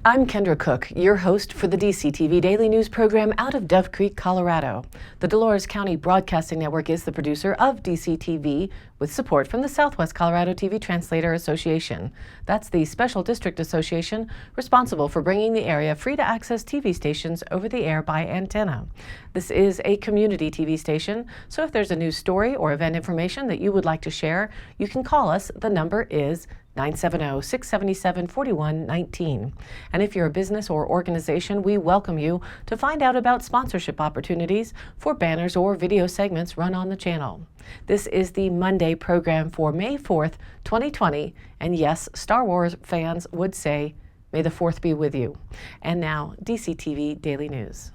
I'm Kendra Cook, your host for the DCTV Daily News program out of Dove Creek, Colorado. The Dolores County Broadcasting Network is the producer of DCTV with support from the Southwest Colorado TV Translator Association. That's the Special District Association responsible for bringing the area free-to-access TV stations over the air by antenna. This is a community TV station, so if there's a news story or event information that you would like to share, you can call us. The number is 970-677-4119. And if you're a business or organization, we welcome you to find out about sponsorship opportunities for banners or video segments run on the channel. This is the Monday program for May 4th, 2020. And yes, Star Wars fans would say, may the 4th be with you. And now, DCTV Daily News.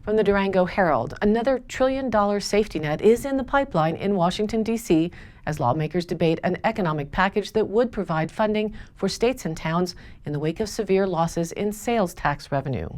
From the Durango Herald, another $1 trillion safety net is in the pipeline in Washington, D.C., as lawmakers debate an economic package that would provide funding for states and towns in the wake of severe losses in sales tax revenue.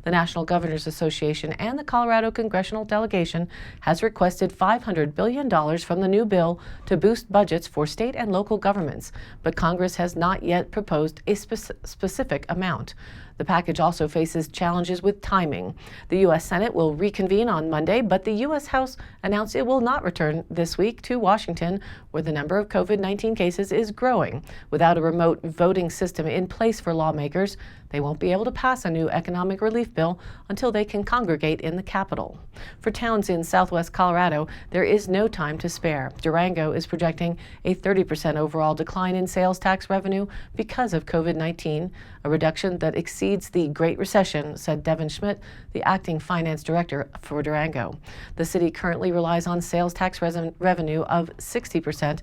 The National Governors Association and the Colorado Congressional Delegation has requested $500 billion from the new bill to boost budgets for state and local governments, but Congress has not yet proposed a specific amount. The package also faces challenges with timing. The U.S. Senate will reconvene on Monday, but the U.S. House announced it will not return this week to Washington, where the number of COVID-19 cases is growing. Without a remote voting system in place for lawmakers, they won't be able to pass a new economic relief bill until they can congregate in the Capitol. For towns in southwest Colorado, there is no time to spare. Durango is projecting a 30% overall decline in sales tax revenue because of COVID-19, a reduction that exceeds the Great Recession, said Devin Schmidt, the acting finance director for Durango. The city currently relies on sales tax revenue of 60%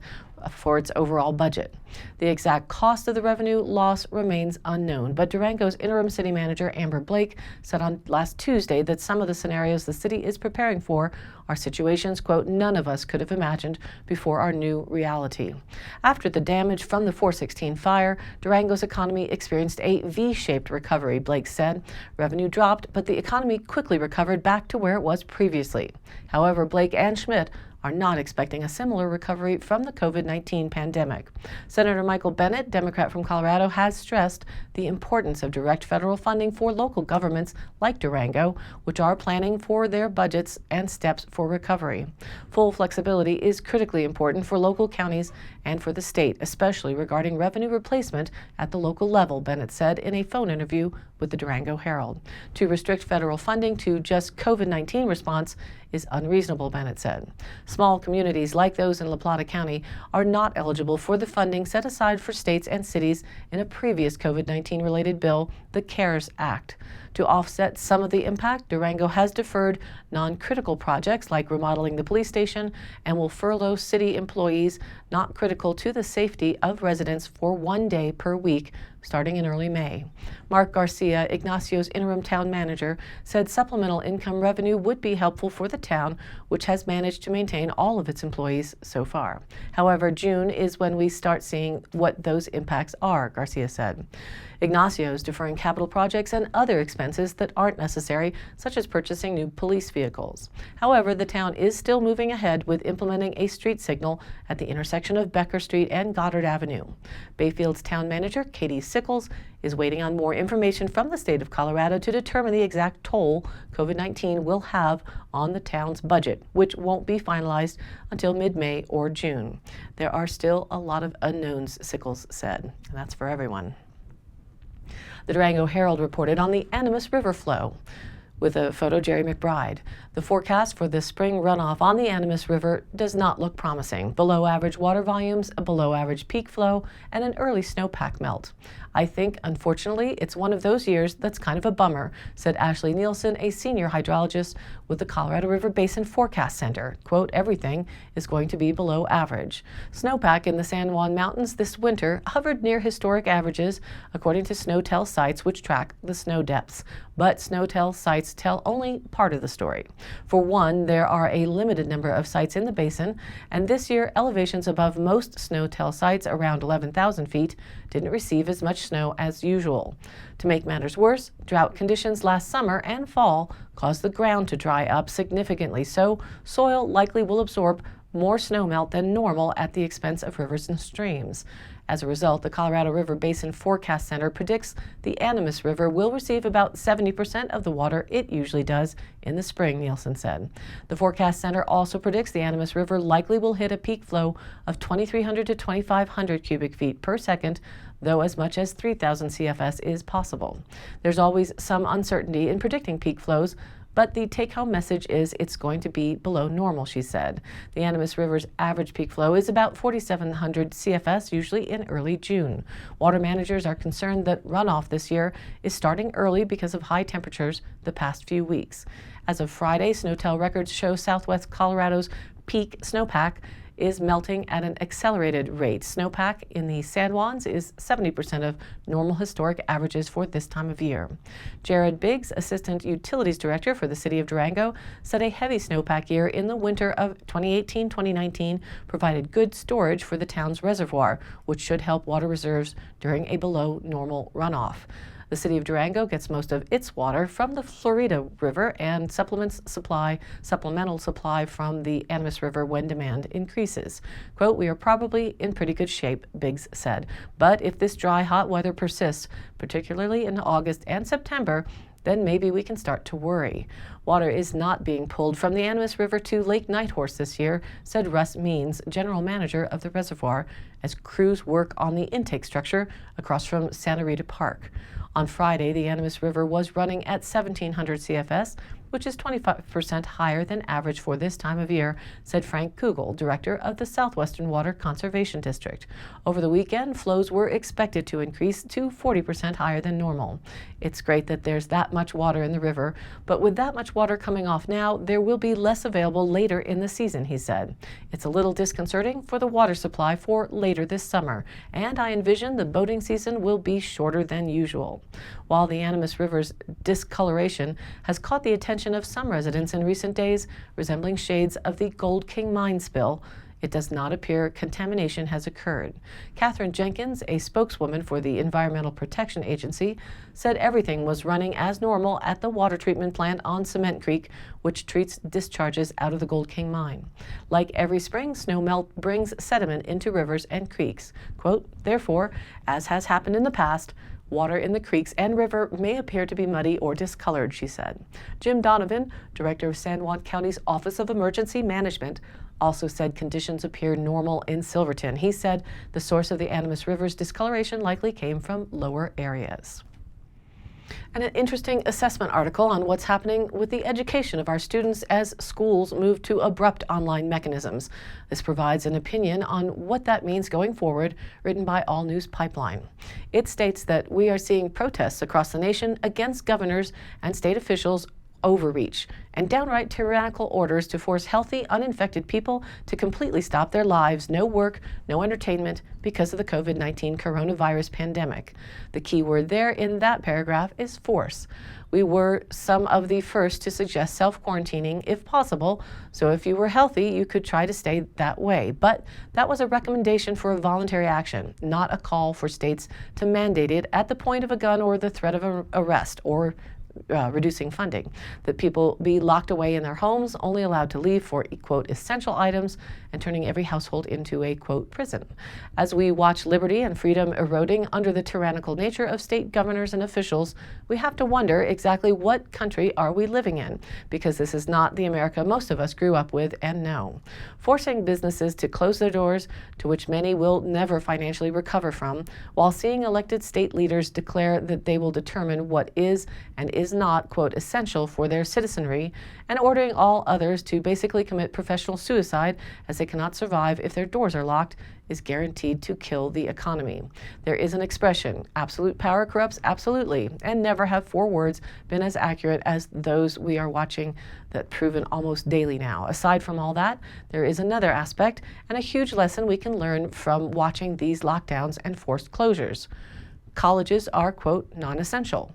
for its overall budget. The exact cost of the revenue loss remains unknown, but Durango's interim city manager Amber Blake said on last Tuesday that some of the scenarios the city is preparing for are situations, quote, none of us could have imagined before our new reality. After the damage from the 416 fire, Durango's economy experienced a V-shaped recovery, Blake said. Revenue dropped, but the economy quickly recovered back to where it was previously. However, Blake and Schmidt are not expecting a similar recovery from the COVID-19 pandemic. Senator Michael Bennet, Democrat from Colorado, has stressed the importance of direct federal funding for local governments like Durango, which are planning for their budgets and steps for recovery. Full flexibility is critically important for local counties and for the state, especially regarding revenue replacement at the local level, Bennet said in a phone interview with the Durango Herald. To restrict federal funding to just COVID-19 response is unreasonable, Bennet said. Small communities like those in La Plata County are not eligible for the funding set aside for states and cities in a previous COVID-19 related bill, the CARES Act. To offset some of the impact, Durango has deferred non-critical projects like remodeling the police station and will furlough city employees not critical to the safety of residents for 1 day per week starting in early May. Mark Garcia, Ignacio's interim town manager, said supplemental income revenue would be helpful for the town, which has managed to maintain all of its employees so far. However, June is when we start seeing what those impacts are, Garcia said. Ignacio's deferring capital projects and other expenses that aren't necessary, such as purchasing new police vehicles. However, the town is still moving ahead with implementing a street signal at the intersection of Becker Street and Goddard Avenue. Bayfield's town manager, Katie Sickles, is waiting on more information from the state of Colorado to determine the exact toll COVID-19 will have on the town's budget, which won't be finalized until mid-May or June. There are still a lot of unknowns, Sickles said, and that's for everyone. The Durango Herald reported on the Animas River flow. With a photo, Jerry McBride. The forecast for the spring runoff on the Animas River does not look promising. Below average water volumes, a below average peak flow, and an early snowpack melt. I think, unfortunately, it's one of those years that's kind of a bummer, said Ashley Nielsen, a senior hydrologist with the Colorado River Basin Forecast Center. Quote, everything is going to be below average. Snowpack in the San Juan Mountains this winter hovered near historic averages, according to SNOTEL sites which track the snow depths. But SNOTEL sites tell only part of the story. For one, there are a limited number of sites in the basin, and this year elevations above most SNOTEL sites, around 11,000 feet, didn't receive as much snow as usual. To make matters worse, drought conditions last summer and fall caused the ground to dry up significantly, so soil likely will absorb more snowmelt than normal at the expense of rivers and streams. As a result, the Colorado River Basin Forecast Center predicts the Animas River will receive about 70% of the water it usually does in the spring, Nielsen said. The Forecast Center also predicts the Animas River likely will hit a peak flow of 2,300 to 2,500 cubic feet per second, though as much as 3,000 CFS is possible. There's always some uncertainty in predicting peak flows, but the take-home message is it's going to be below normal, she said. The Animas River's average peak flow is about 4,700 CFS, usually in early June. Water managers are concerned that runoff this year is starting early because of high temperatures the past few weeks. As of Friday, SNOTEL records show southwest Colorado's peak snowpack is melting at an accelerated rate. Snowpack in the San Juans is 70% of normal historic averages for this time of year. Jared Biggs, Assistant Utilities Director for the City of Durango, said a heavy snowpack year in the winter of 2018-2019 provided good storage for the town's reservoir, which should help water reserves during a below normal runoff. The City of Durango gets most of its water from the Florida River and supplemental supply from the Animas River when demand increases. Quote, "We are probably in pretty good shape," Biggs said. "But if this dry, hot weather persists, particularly in August and September, then maybe we can start to worry." Water is not being pulled from the Animas River to Lake Nighthorse this year, said Russ Means, general manager of the reservoir, as crews work on the intake structure across from Santa Rita Park. On Friday, the Animas River was running at 1,700 CFS, which is 25% higher than average for this time of year, said Frank Kugel, director of the Southwestern Water Conservation District. Over the weekend, flows were expected to increase to 40% higher than normal. "It's great that there's that much water in the river, but with that much water coming off now, there will be less available later in the season," he said. "It's a little disconcerting for the water supply for later this summer, and I envision the boating season will be shorter than usual." While the Animas River's discoloration has caught the attention of some residents in recent days, resembling shades of the Gold King mine spill, it does not appear contamination has occurred. Catherine Jenkins, a spokeswoman for the Environmental Protection Agency, said everything was running as normal at the water treatment plant on Cement Creek, which treats discharges out of the Gold King mine. Like every spring, snowmelt brings sediment into rivers and creeks. Quote, "Therefore, as has happened in the past, water in the creeks and river may appear to be muddy or discolored," she said. Jim Donovan, director of San Juan County's Office of Emergency Management, also said conditions appear normal in Silverton. He said the source of the Animas River's discoloration likely came from lower areas. And an interesting assessment article on what's happening with the education of our students as schools move to abrupt online mechanisms. This provides an opinion on what that means going forward, written by All News Pipeline. It states that we are seeing protests across the nation against governors and state officials' overreach and downright tyrannical orders to force healthy, uninfected people to completely stop their lives, no work, no entertainment, because of the COVID-19 coronavirus pandemic. The key word there in that paragraph is force. We were some of the first to suggest self-quarantining if possible, so if you were healthy, you could try to stay that way. But that was a recommendation for a voluntary action, not a call for states to mandate it at the point of a gun or the threat of arrest or reducing funding, that people be locked away in their homes, only allowed to leave for, quote, essential items, and turning every household into a, quote, prison. As we watch liberty and freedom eroding under the tyrannical nature of state governors and officials, we have to wonder exactly what country are we living in, because this is not the America most of us grew up with and know. Forcing businesses to close their doors, to which many will never financially recover from, while seeing elected state leaders declare that they will determine what is and is not, quote, essential for their citizenry, and ordering all others to basically commit professional suicide as they cannot survive if their doors are locked, is guaranteed to kill the economy. There is an expression, absolute power corrupts absolutely, and never have 4 words been as accurate as those we are watching that proven almost daily now. Aside from all that, there is another aspect and a huge lesson we can learn from watching these lockdowns and forced closures. Colleges are, quote, non-essential.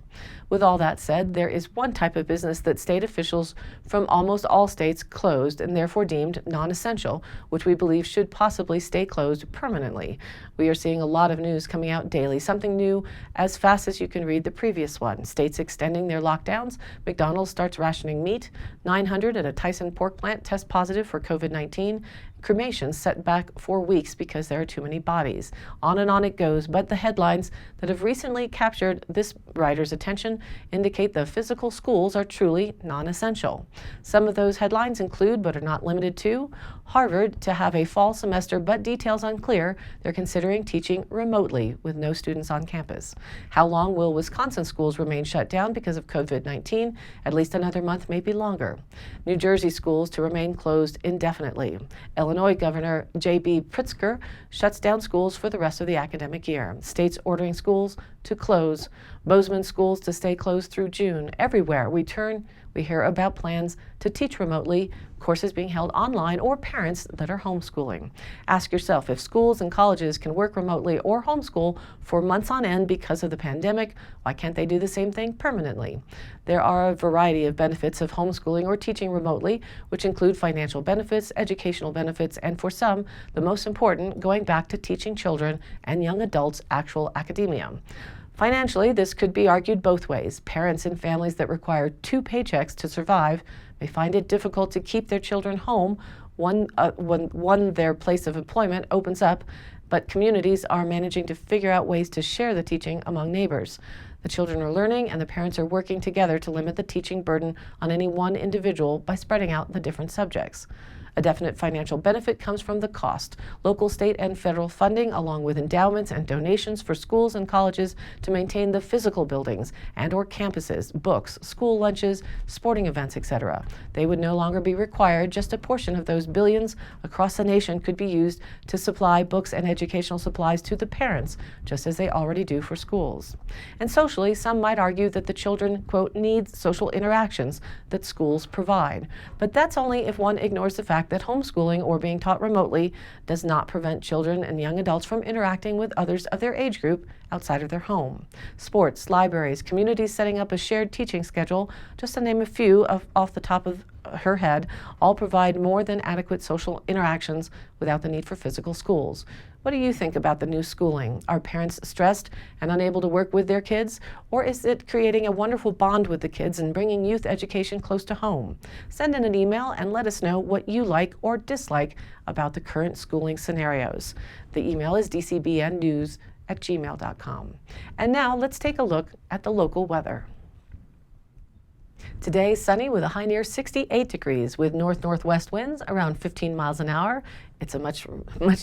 With all that said, there is one type of business that state officials from almost all states closed and therefore deemed non-essential, which we believe should possibly stay closed permanently. We are seeing a lot of news coming out daily, something new as fast as you can read the previous one. States extending their lockdowns, McDonald's starts rationing meat, 900 at a Tyson pork plant test positive for COVID-19, Cremations set back for weeks because there are too many bodies. On and on it goes, but the headlines that have recently captured this writer's attention indicate the physical schools are truly non-essential. Some of those headlines include, but are not limited to, Harvard to have a fall semester but details unclear. They're considering teaching remotely with no students on campus. How long will Wisconsin schools remain shut down because of COVID-19? At least another month, maybe longer. New Jersey schools to remain closed indefinitely. Illinois Governor J.B. Pritzker shuts down schools for the rest of the academic year. States ordering schools to close. Bozeman schools to stay closed through June. Everywhere we turn, we hear about plans to teach remotely, courses being held online, or parents that are homeschooling. Ask yourself, if schools and colleges can work remotely or homeschool for months on end because of the pandemic, why can't they do the same thing permanently? There are a variety of benefits of homeschooling or teaching remotely, which include financial benefits, educational benefits, and for some, the most important, going back to teaching children and young adults actual academia. Financially, this could be argued both ways. Parents in families that require 2 paychecks to survive may find it difficult to keep their children home when their place of employment opens up, but communities are managing to figure out ways to share the teaching among neighbors. The children are learning and the parents are working together to limit the teaching burden on any one individual by spreading out the different subjects. A definite financial benefit comes from the cost. Local, state, and federal funding, along with endowments and donations for schools and colleges to maintain the physical buildings and/or campuses, books, school lunches, sporting events, etc. They would no longer be required. Just a portion of those billions across the nation could be used to supply books and educational supplies to the parents, just as they already do for schools. And socially, some might argue that the children, quote, need social interactions that schools provide. But that's only if one ignores the fact that homeschooling or being taught remotely does not prevent children and young adults from interacting with others of their age group outside of their home. Sports, libraries, communities setting up a shared teaching schedule, just to name a few off the top of her head, all provide more than adequate social interactions without the need for physical schools. What do you think about the new schooling? Are parents stressed and unable to work with their kids? Or is it creating a wonderful bond with the kids and bringing youth education close to home? Send in an email and let us know what you like or dislike about the current schooling scenarios. The email is dcbnnews@gmail.com. And now let's take a look at the local weather. Today, sunny with a high near 68 degrees with north-northwest winds around 15 miles an hour. It's a much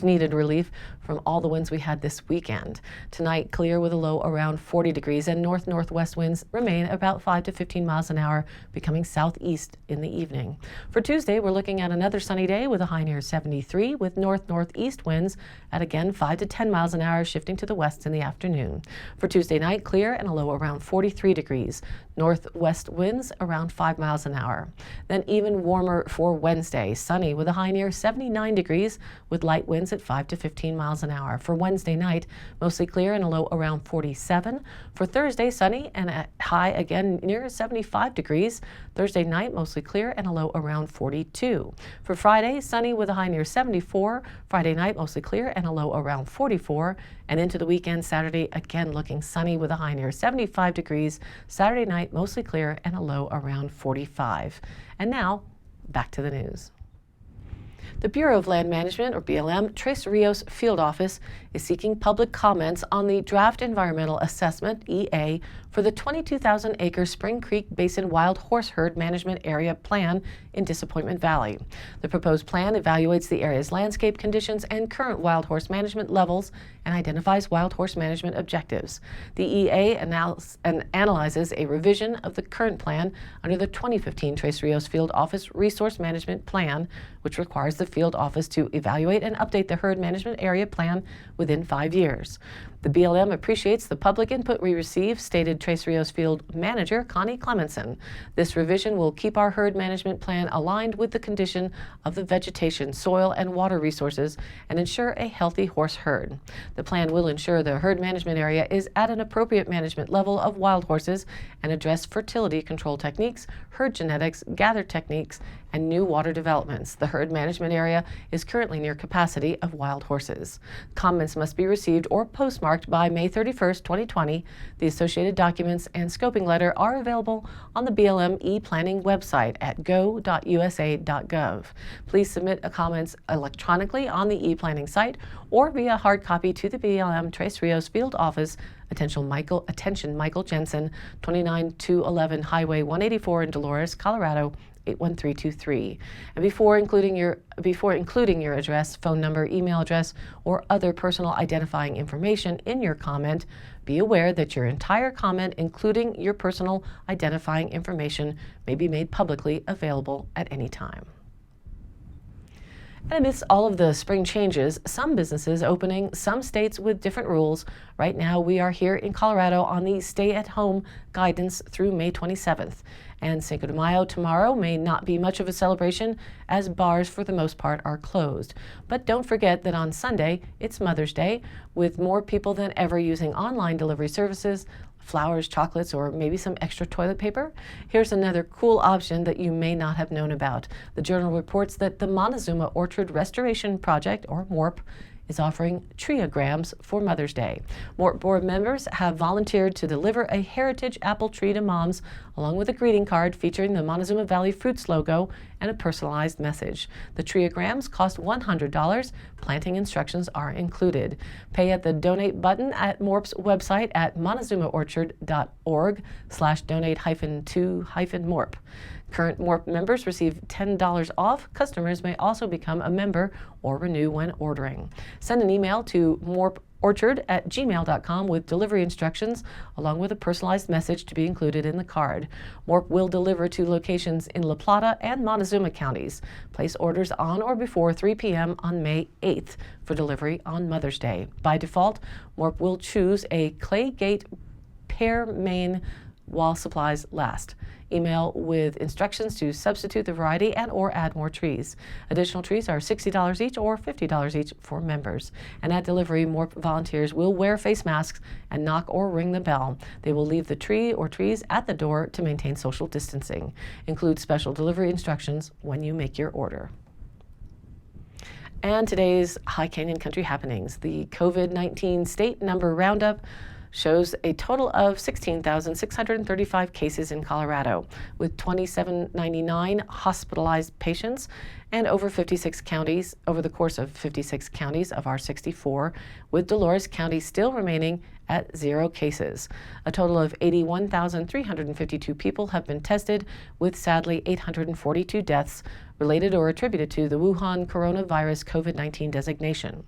needed relief from all the winds we had this weekend. Tonight, clear with a low around 40 degrees and north-northwest winds remain about 5 to 15 miles an hour, becoming southeast in the evening. For Tuesday, we're looking at another sunny day with a high near 73 with north-northeast winds at again 5 to 10 miles an hour, shifting to the west in the afternoon. For Tuesday night, clear and a low around 43 degrees. Northwest winds around 5 miles an hour. Then even warmer for Wednesday, sunny with a high near 79 degrees with light winds at 5 to 15 miles an hour. For Wednesday night, mostly clear and a low around 47. For Thursday, sunny and a high again near 75 degrees. Thursday night, mostly clear and a low around 42. For Friday, sunny with a high near 74. Friday night, mostly clear and a low around 44. And into the weekend, Saturday, again looking sunny with a high near 75 degrees. Saturday night, mostly clear and a low around 45. And now, back to the news. The Bureau of Land Management, or BLM, Tres Rios Field Office is seeking public comments on the Draft Environmental Assessment, EA, for the 22,000-acre Spring Creek Basin Wild Horse Herd Management Area Plan in Disappointment Valley. The proposed plan evaluates the area's landscape conditions and current wild horse management levels and identifies wild horse management objectives. The EA analyzes a revision of the current plan under the 2015 Tres Rios Field Office Resource Management Plan, which requires the field office to evaluate and update the herd management area plan within 5 years. The BLM appreciates the public input we receive, stated Tres Rios Field Manager Connie Clemenson. This revision will keep our herd management plan aligned with the condition of the vegetation, soil, and water resources and ensure a healthy horse herd. The plan will ensure the herd management area is at an appropriate management level of wild horses and address fertility control techniques, herd genetics, gather techniques, and new water developments. The herd management area is currently near capacity of wild horses. Comments must be received or postmarked by May 31st, 2020. The associated documents and scoping letter are available on the BLM e-planning website at go.usa.gov. Please submit comments electronically on the e-planning site or via hard copy to the BLM Tres Rios Field Office. Attention Michael Jensen, 29211 Highway 184 in Dolores, Colorado, 81323. And before including your address, phone number, email address, or other personal identifying information in your comment, be aware that your entire comment, including your personal identifying information, may be made publicly available at any time. And amidst all of the spring changes, some businesses opening, some states with different rules. Right now, we are here in Colorado on the stay-at-home guidance through May 27th. And Cinco de Mayo tomorrow may not be much of a celebration, as bars for the most part are closed. But don't forget that on Sunday, it's Mother's Day, with more people than ever using online delivery services, flowers, chocolates, or maybe some extra toilet paper. Here's another cool option that you may not have known about. The Journal reports that the Montezuma Orchard Restoration Project, or MORP, is offering triograms for Mother's Day. MORP board members have volunteered to deliver a heritage apple tree to moms, along with a greeting card featuring the Montezuma Valley Fruits logo and a personalized message. The triograms cost $100. Planting instructions are included. Pay at the donate button at MORP's website at montezumaorchard.org/donate-to-MORP. Current MORP members receive $10 off. Customers may also become a member or renew when ordering. Send an email to morporchard@gmail.com with delivery instructions, along with a personalized message to be included in the card. MORP will deliver to locations in La Plata and Montezuma counties. Place orders on or before 3 p.m. on May 8th for delivery on Mother's Day. By default, MORP will choose a clay gate pear main while supplies last. Email with instructions to substitute the variety and or add more trees. Additional trees are $60 each or $50 each for members. And at delivery, MORP volunteers will wear face masks and knock or ring the bell. They will leave the tree or trees at the door to maintain social distancing. Include special delivery instructions when you make your order. And today's High Canyon Country happenings. The COVID-19 state number roundup shows a total of 16,635 cases in Colorado, with 2,799 hospitalized patients and over the course of 56 counties of our 64, with Dolores County still remaining at 0 cases. A total of 81,352 people have been tested, with sadly 842 deaths related or attributed to the Wuhan coronavirus COVID-19 designation.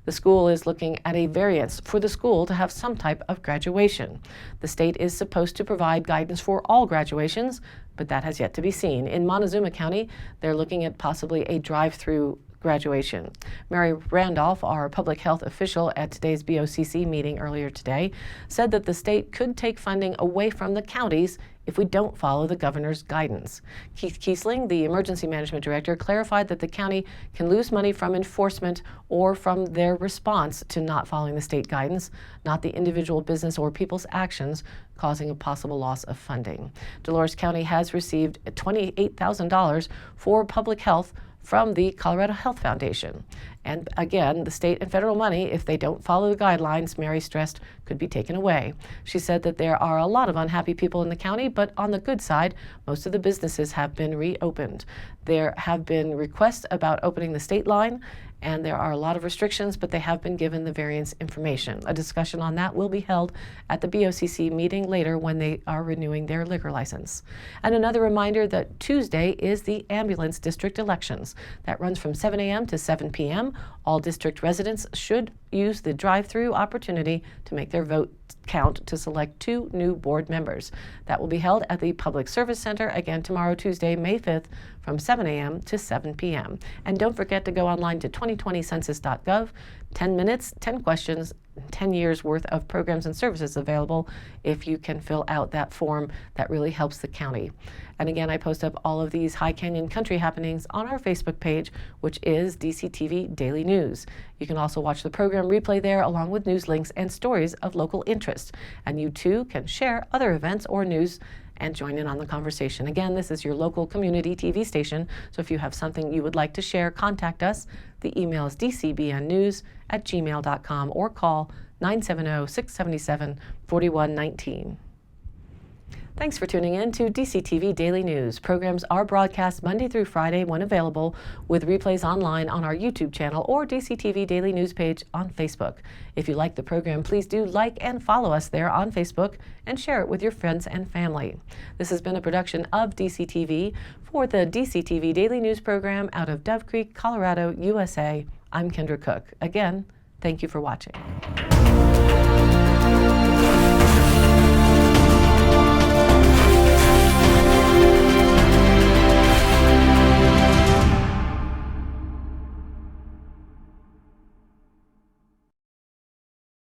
The school is looking at a variance for the school to have some type of graduation. The state is supposed to provide guidance for all graduations, but that has yet to be seen. In Montezuma County, they're looking at possibly a drive-through graduation. Mary Randolph, our public health official at today's BOCC meeting earlier today, said that the state could take funding away from the counties if we don't follow the governor's guidance. Keith Kiesling, the emergency management director, clarified that the county can lose money from enforcement or from their response to not following the state guidance, not the individual business or people's actions causing a possible loss of funding. Dolores County has received $28,000 for public health from the Colorado Health Foundation. And again, the state and federal money, if they don't follow the guidelines, Mary stressed, could be taken away. She said that there are a lot of unhappy people in the county, but on the good side, most of the businesses have been reopened. There have been requests about opening the state line, and there are a lot of restrictions, but they have been given the variance information. A discussion on that will be held at the BOCC meeting later when they are renewing their liquor license. And another reminder that Tuesday is the ambulance district elections. That runs from 7 a.m. to 7 p.m. All district residents should use the drive-through opportunity to make their vote count to select 2 new board members. That will be held at the Public Service Center again tomorrow, Tuesday, May 5th, from 7 a.m. to 7 p.m. And don't forget to go online to 2020census.gov. 10 minutes, 10 questions, 10 years worth of programs and services available if you can fill out that form. That really helps the county. And again, I post up all of these High Canyon country happenings on our Facebook page, which is DCTV Daily News. You can also watch the program replay there, along with news links and stories of local interest. And you too can share other events or news and join in on the conversation. Again, this is your local community TV station, so if you have something you would like to share, contact us. The email is dcbnnews@gmail.com or call 970-677-4119. Thanks for tuning in to DCTV Daily News. Programs are broadcast Monday through Friday when available, with replays online on our YouTube channel or DCTV Daily News page on Facebook. If you like the program, please do like and follow us there on Facebook and share it with your friends and family. This has been a production of DCTV for the DCTV Daily News program out of Dove Creek, Colorado, USA. I'm Kendra Cook. Again, thank you for watching.